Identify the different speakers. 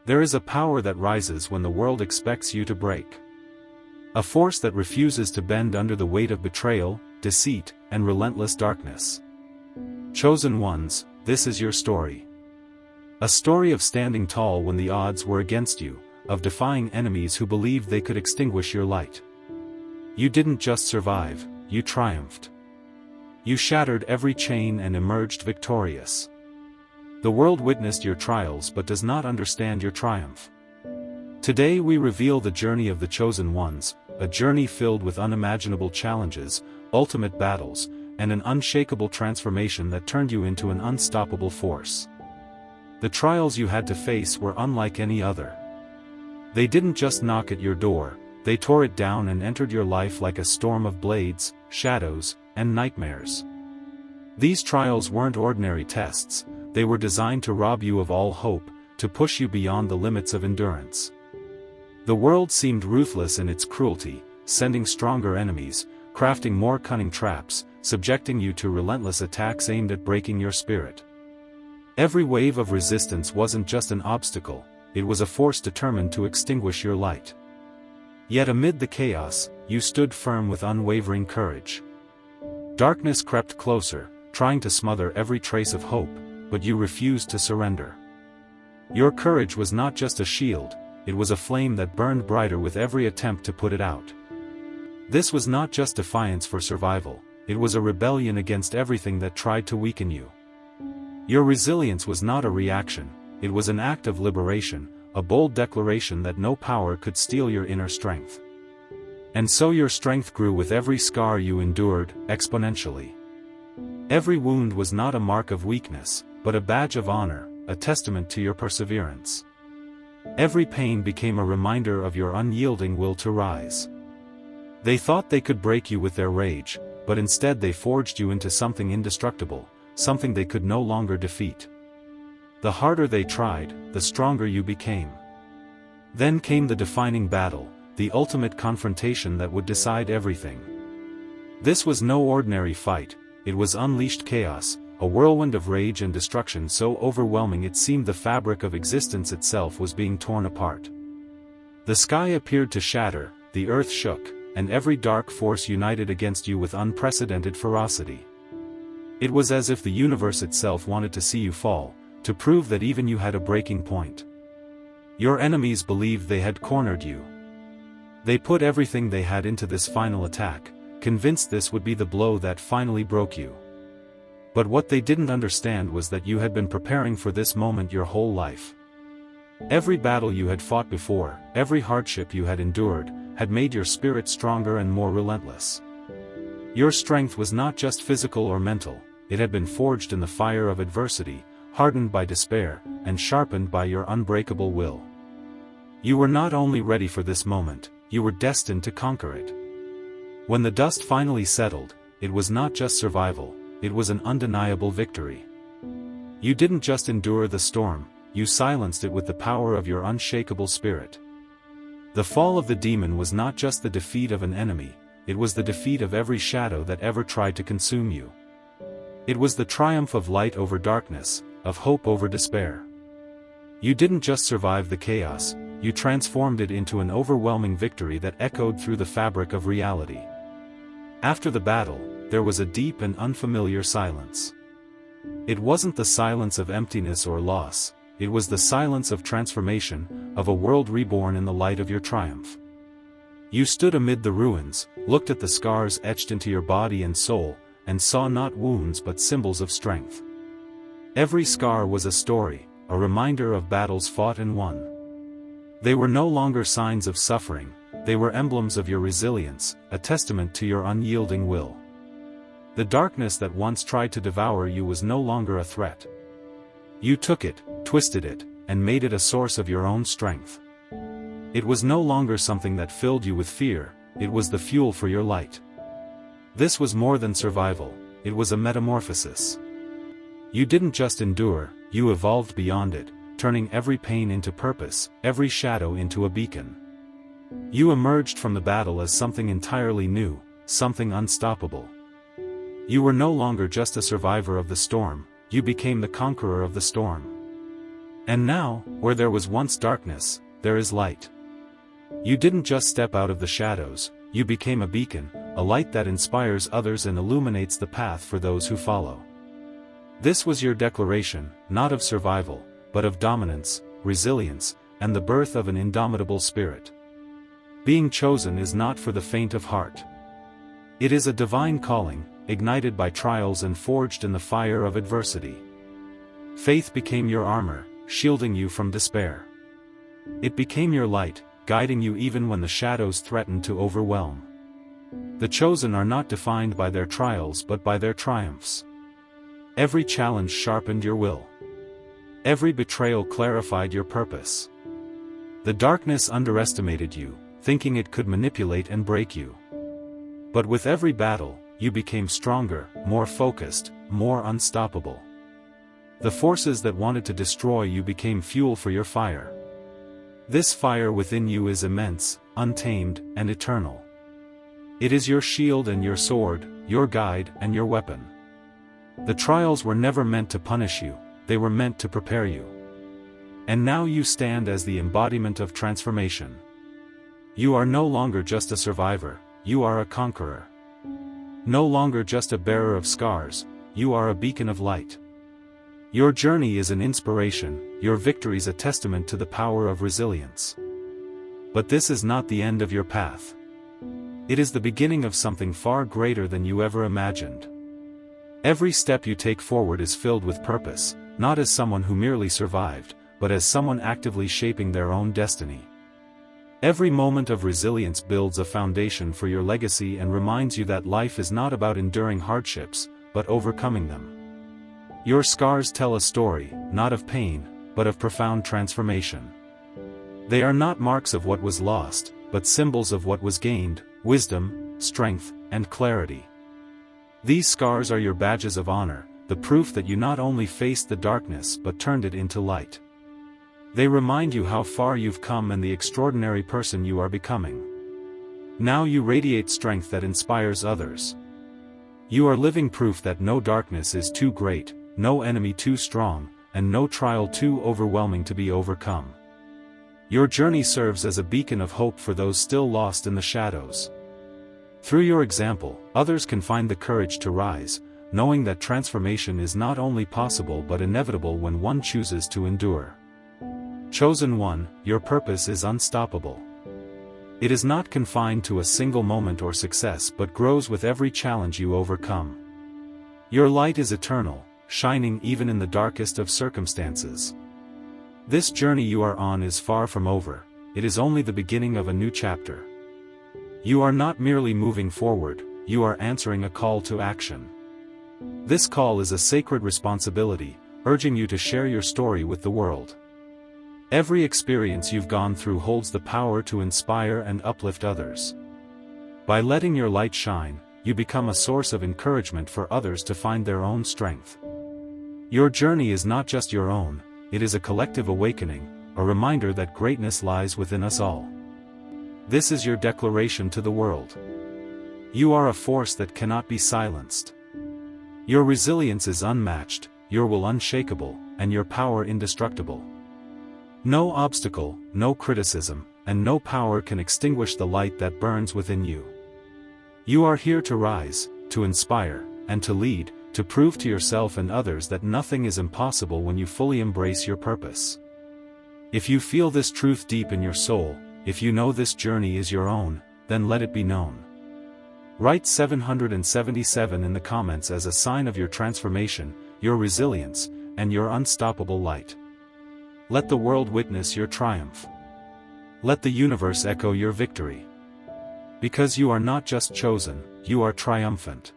Speaker 1: There is a power that rises when the world expects you to break. A force that refuses to bend under the weight of betrayal, deceit, and relentless darkness. Chosen ones, this is your story. A story of standing tall when the odds were against you, of defying enemies who believed they could extinguish your light. You didn't just survive, you triumphed. You shattered every chain and emerged victorious. The world witnessed your trials but does not understand your triumph. Today we reveal the journey of the chosen ones, a journey filled with unimaginable challenges, ultimate battles, and an unshakable transformation that turned you into an unstoppable force. The trials you had to face were unlike any other. They didn't just knock at your door, they tore it down and entered your life like a storm of blades, shadows, and nightmares. These trials weren't ordinary tests, they were designed to rob you of all hope, to push you beyond the limits of endurance. The world seemed ruthless in its cruelty, sending stronger enemies, crafting more cunning traps, subjecting you to relentless attacks aimed at breaking your spirit. Every wave of resistance wasn't just an obstacle, it was a force determined to extinguish your light. Yet amid the chaos, you stood firm with unwavering courage. Darkness crept closer, trying to smother every trace of hope, but you refused to surrender. Your courage was not just a shield, it was a flame that burned brighter with every attempt to put it out. This was not just defiance for survival, it was a rebellion against everything that tried to weaken you. Your resilience was not a reaction, it was an act of liberation, a bold declaration that no power could steal your inner strength. And so your strength grew with every scar you endured, exponentially. Every wound was not a mark of weakness, but a badge of honor, a testament to your perseverance. Every pain became a reminder of your unyielding will to rise. They thought they could break you with their rage, but instead they forged you into something indestructible, something they could no longer defeat. The harder they tried, the stronger you became. Then came the defining battle, the ultimate confrontation that would decide everything. This was no ordinary fight, it was unleashed chaos, a whirlwind of rage and destruction so overwhelming it seemed the fabric of existence itself was being torn apart. The sky appeared to shatter, the earth shook, and every dark force united against you with unprecedented ferocity. It was as if the universe itself wanted to see you fall, to prove that even you had a breaking point. Your enemies believed they had cornered you. They put everything they had into this final attack, convinced this would be the blow that finally broke you. But what they didn't understand was that you had been preparing for this moment your whole life. Every battle you had fought before, every hardship you had endured, had made your spirit stronger and more relentless. Your strength was not just physical or mental, it had been forged in the fire of adversity, hardened by despair, and sharpened by your unbreakable will. You were not only ready for this moment, you were destined to conquer it. When the dust finally settled, it was not just survival, it was an undeniable victory. You didn't just endure the storm, you silenced it with the power of your unshakable spirit. The fall of the demon was not just the defeat of an enemy, it was the defeat of every shadow that ever tried to consume you. It was the triumph of light over darkness, of hope over despair. You didn't just survive the chaos, you transformed it into an overwhelming victory that echoed through the fabric of reality. After the battle, there was a deep and unfamiliar silence. It wasn't the silence of emptiness or loss, it was the silence of transformation, of a world reborn in the light of your triumph. You stood amid the ruins, looked at the scars etched into your body and soul, and saw not wounds but symbols of strength. Every scar was a story, a reminder of battles fought and won. They were no longer signs of suffering, they were emblems of your resilience, a testament to your unyielding will. The darkness that once tried to devour you was no longer a threat. You took it, twisted it, and made it a source of your own strength. It was no longer something that filled you with fear, it was the fuel for your light. This was more than survival, it was a metamorphosis. You didn't just endure, you evolved beyond it, turning every pain into purpose, every shadow into a beacon. You emerged from the battle as something entirely new, something unstoppable. You were no longer just a survivor of the storm, you became the conqueror of the storm. And now, where there was once darkness, there is light. You didn't just step out of the shadows, you became a beacon, a light that inspires others and illuminates the path for those who follow. This was your declaration, not of survival, but of dominance, resilience, and the birth of an indomitable spirit. Being chosen is not for the faint of heart. It is a divine calling, ignited by trials and forged in the fire of adversity. Faith became your armor, shielding you from despair. It became your light, guiding you even when the shadows threatened to overwhelm. The chosen are not defined by their trials but by their triumphs. Every challenge sharpened your will. Every betrayal clarified your purpose. The darkness underestimated you, thinking it could manipulate and break you. But with every battle, you became stronger, more focused, more unstoppable. The forces that wanted to destroy you became fuel for your fire. This fire within you is immense, untamed, and eternal. It is your shield and your sword, your guide and your weapon. The trials were never meant to punish you, they were meant to prepare you. And now you stand as the embodiment of transformation. You are no longer just a survivor, you are a conqueror. No longer just a bearer of scars, you are a beacon of light. Your journey is an inspiration, your victories a testament to the power of resilience. But this is not the end of your path. It is the beginning of something far greater than you ever imagined. Every step you take forward is filled with purpose, not as someone who merely survived, but as someone actively shaping their own destiny. Every moment of resilience builds a foundation for your legacy and reminds you that life is not about enduring hardships, but overcoming them. Your scars tell a story, not of pain, but of profound transformation. They are not marks of what was lost, but symbols of what was gained, wisdom, strength, and clarity. These scars are your badges of honor, the proof that you not only faced the darkness but turned it into light. They remind you how far you've come and the extraordinary person you are becoming. Now you radiate strength that inspires others. You are living proof that no darkness is too great, no enemy too strong, and no trial too overwhelming to be overcome. Your journey serves as a beacon of hope for those still lost in the shadows. Through your example, others can find the courage to rise, knowing that transformation is not only possible but inevitable when one chooses to endure. Chosen one, your purpose is unstoppable. It is not confined to a single moment or success but grows with every challenge you overcome. Your light is eternal, shining even in the darkest of circumstances. This journey you are on is far from over, it is only the beginning of a new chapter. You are not merely moving forward, you are answering a call to action. This call is a sacred responsibility, urging you to share your story with the world. Every experience you've gone through holds the power to inspire and uplift others. By letting your light shine, you become a source of encouragement for others to find their own strength. Your journey is not just your own, it is a collective awakening, a reminder that greatness lies within us all. This is your declaration to the world. You are a force that cannot be silenced. Your resilience is unmatched, your will unshakable, and your power indestructible. No obstacle, no criticism, and no power can extinguish the light that burns within you. You are here to rise, to inspire, and to lead, to prove to yourself and others that nothing is impossible when you fully embrace your purpose. If you feel this truth deep in your soul, if you know this journey is your own, then let it be known. Write 777 in the comments as a sign of your transformation, your resilience, and your unstoppable light. Let the world witness your triumph. Let the universe echo your victory. Because you are not just chosen, you are triumphant.